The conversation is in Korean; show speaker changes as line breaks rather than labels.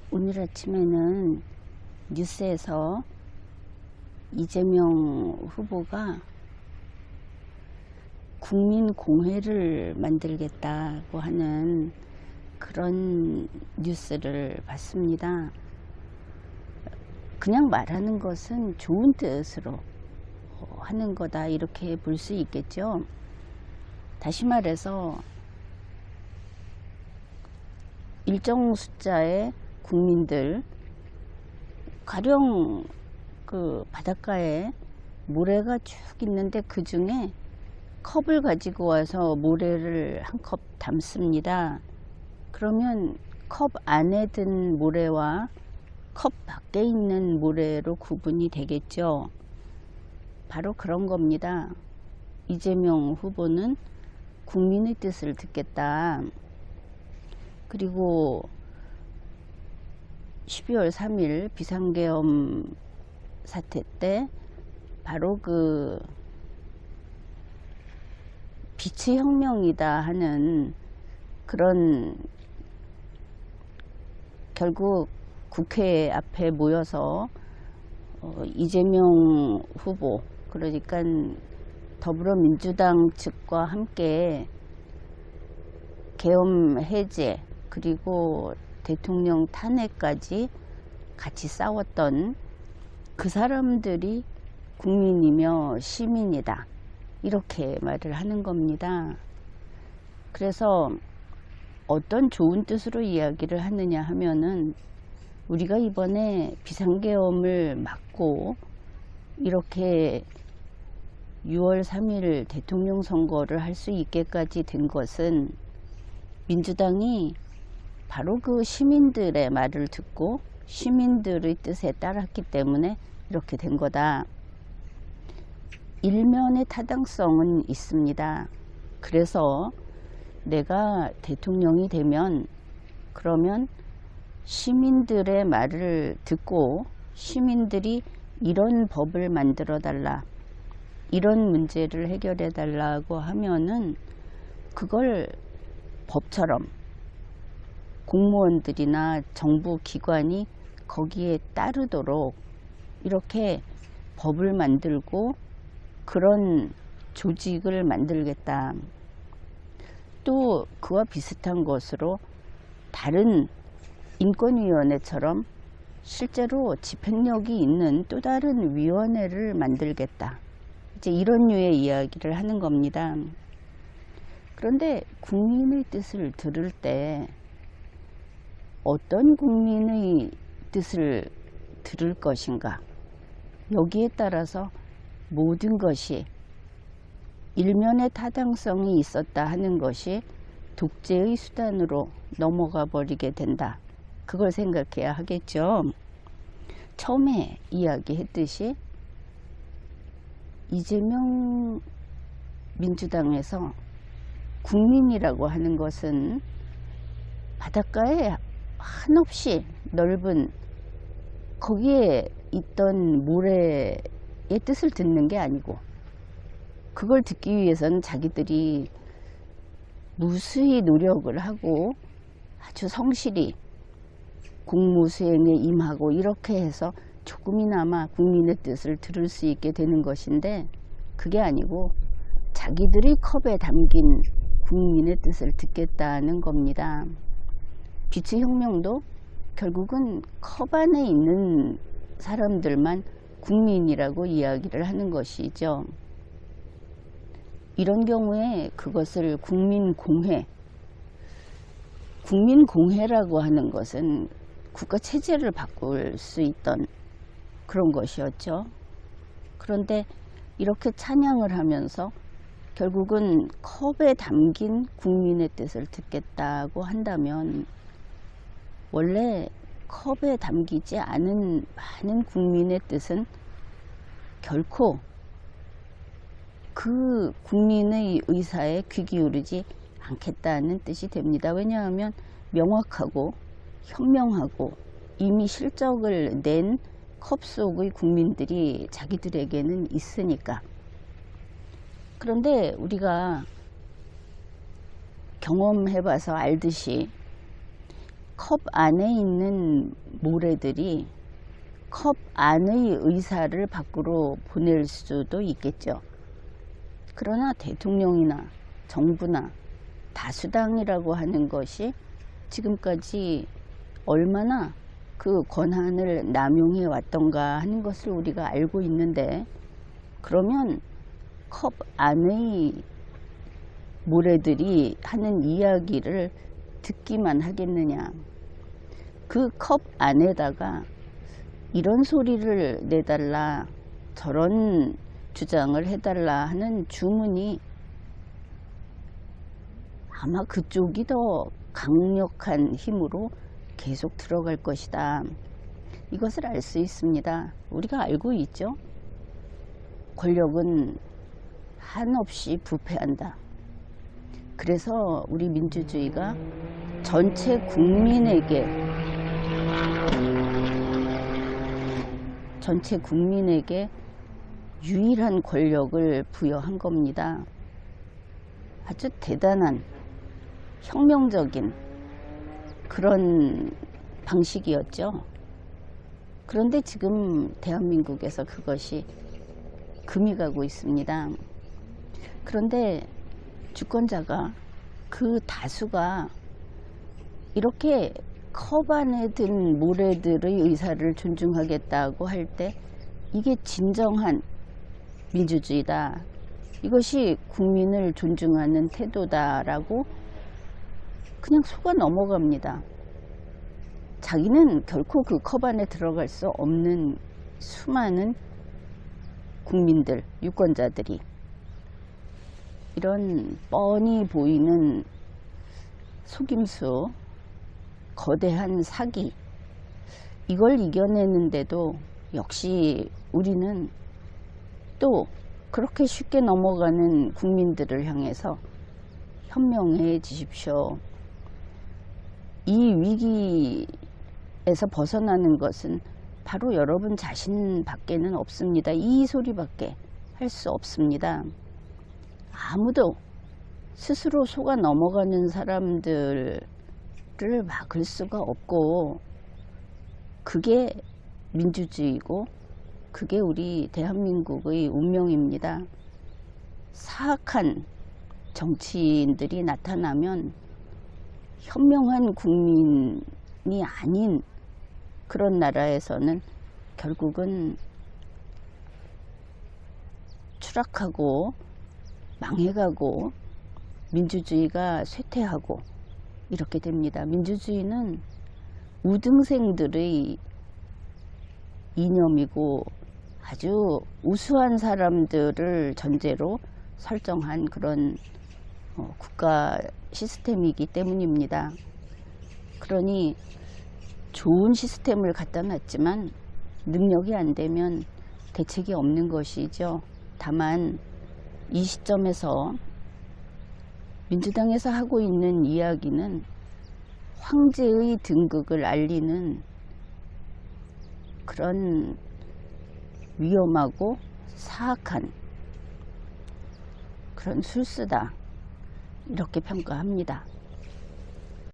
오늘 아침에는 뉴스에서 이재명 후보가 국민공회를 만들겠다고 하는 그런 뉴스를 봤습니다. 그냥 말하는 것은 좋은 뜻으로 하는 거다, 이렇게 볼 수 있겠죠. 다시 말해서 일정 숫자의 국민들, 가령 그 바닷가에 모래가 쭉 있는데 그 중에 컵을 가지고 와서 모래를 한 컵 담습니다. 그러면 컵 안에 든 모래와 컵 밖에 있는 모래로 구분이 되겠죠. 바로 그런 겁니다. 이재명 후보는 국민의 뜻을 듣겠다. 그리고 12월 3일 비상계엄 사태 때 바로 그 빛의 혁명이다 하는 그런, 결국 국회 앞에 모여서 이재명 후보, 그러니까 더불어민주당 측과 함께 계엄 해제 그리고 대통령 탄핵까지 같이 싸웠던 그 사람들이 국민이며 시민이다, 이렇게 말을 하는 겁니다. 그래서 어떤 좋은 뜻으로 이야기를 하느냐 하면은, 우리가 이번에 비상계엄을 막고 이렇게 6월 3일 대통령 선거를 할 수 있게까지 된 것은 민주당이 바로 그 시민들의 말을 듣고 시민들의 뜻에 따랐기 때문에 이렇게 된 거다. 일면의 타당성은 있습니다. 그래서 내가 대통령이 되면, 그러면 시민들의 말을 듣고 시민들이 이런 법을 만들어 달라, 이런 문제를 해결해 달라고 하면은 그걸 법처럼 공무원들이나 정부 기관이 거기에 따르도록 이렇게 법을 만들고 그런 조직을 만들겠다. 또 그와 비슷한 것으로 다른 인권위원회처럼 실제로 집행력이 있는 또 다른 위원회를 만들겠다, 이제 이런 류의 이야기를 하는 겁니다. 그런데 국민의 뜻을 들을 때 어떤 국민의 뜻을 들을 것인가, 여기에 따라서 모든 것이, 일면의 타당성이 있었다 하는 것이 독재의 수단으로 넘어가 버리게 된다, 그걸 생각해야 하겠죠. 처음에 이야기했듯이 이재명 민주당에서 국민이라고 하는 것은 바닷가에 한없이 넓은 거기에 있던 모래의 뜻을 듣는 게 아니고, 그걸 듣기 위해서는 자기들이 무수히 노력을 하고 아주 성실히 공무 수행에 임하고 이렇게 해서 조금이나마 국민의 뜻을 들을 수 있게 되는 것인데, 그게 아니고 자기들의 컵에 담긴 국민의 뜻을 듣겠다는 겁니다. 빛의 혁명도 결국은 컵 안에 있는 사람들만 국민이라고 이야기를 하는 것이죠. 이런 경우에 그것을 국민공회라고 하는 것은 국가 체제를 바꿀 수 있던 그런 것이었죠. 그런데 이렇게 찬양을 하면서 결국은 컵에 담긴 국민의 뜻을 듣겠다고 한다면, 원래 컵에 담기지 않은 많은 국민의 뜻은 결코 그 국민의 의사에 귀 기울이지 않겠다는 뜻이 됩니다. 왜냐하면 명확하고 현명하고 이미 실적을 낸 컵 속의 국민들이 자기들에게는 있으니까. 그런데 우리가 경험해봐서 알듯이 컵 안에 있는 모래들이 컵 안의 의사를 밖으로 보낼 수도 있겠죠. 그러나 대통령이나 정부나 다수당이라고 하는 것이 지금까지 얼마나 그 권한을 남용해 왔던가 하는 것을 우리가 알고 있는데, 그러면 컵 안의 모래들이 하는 이야기를 듣기만 하겠느냐. 그 컵 안에다가 이런 소리를 내달라, 저런 주장을 해달라 하는 주문이 아마 그쪽이 더 강력한 힘으로 계속 들어갈 것이다. 이것을 알 수 있습니다. 우리가 알고 있죠. 권력은 한없이 부패한다. 그래서 우리 민주주의가 전체 국민에게 유일한 권력을 부여한 겁니다. 아주 대단한 혁명적인 그런 방식이었죠. 그런데 지금 대한민국에서 그것이 금이 가고 있습니다. 그런데 주권자가, 그 다수가 이렇게 컵 안에 든 모래들의 의사를 존중하겠다고 할 때 이게 진정한 민주주의다, 이것이 국민을 존중하는 태도다라고 그냥 속아 넘어갑니다. 자기는 결코 그 컵 안에 들어갈 수 없는 수많은 국민들, 유권자들이 이런 뻔히 보이는 속임수, 거대한 사기, 이걸 이겨내는데도 역시 우리는 또 그렇게 쉽게 넘어가는 국민들을 향해서 현명해 지십시오. 이 위기에서 벗어나는 것은 바로 여러분 자신밖에는 없습니다. 이 소리밖에 할 수 없습니다. 아무도 스스로 속아 넘어가는 사람들을 막을 수가 없고, 그게 민주주의고 그게 우리 대한민국의 운명입니다. 사악한 정치인들이 나타나면 현명한 국민이 아닌 그런 나라에서는 결국은 추락하고 망해가고 민주주의가 쇠퇴하고 이렇게 됩니다. 민주주의는 우등생들의 이념이고 아주 우수한 사람들을 전제로 설정한 그런 국가 시스템이기 때문입니다. 그러니 좋은 시스템을 갖다 놨지만 능력이 안 되면 대책이 없는 것이죠. 다만 이 시점에서 민주당에서 하고 있는 이야기는 황제의 등극을 알리는 그런 위험하고 사악한 그런 술수다, 이렇게 평가합니다.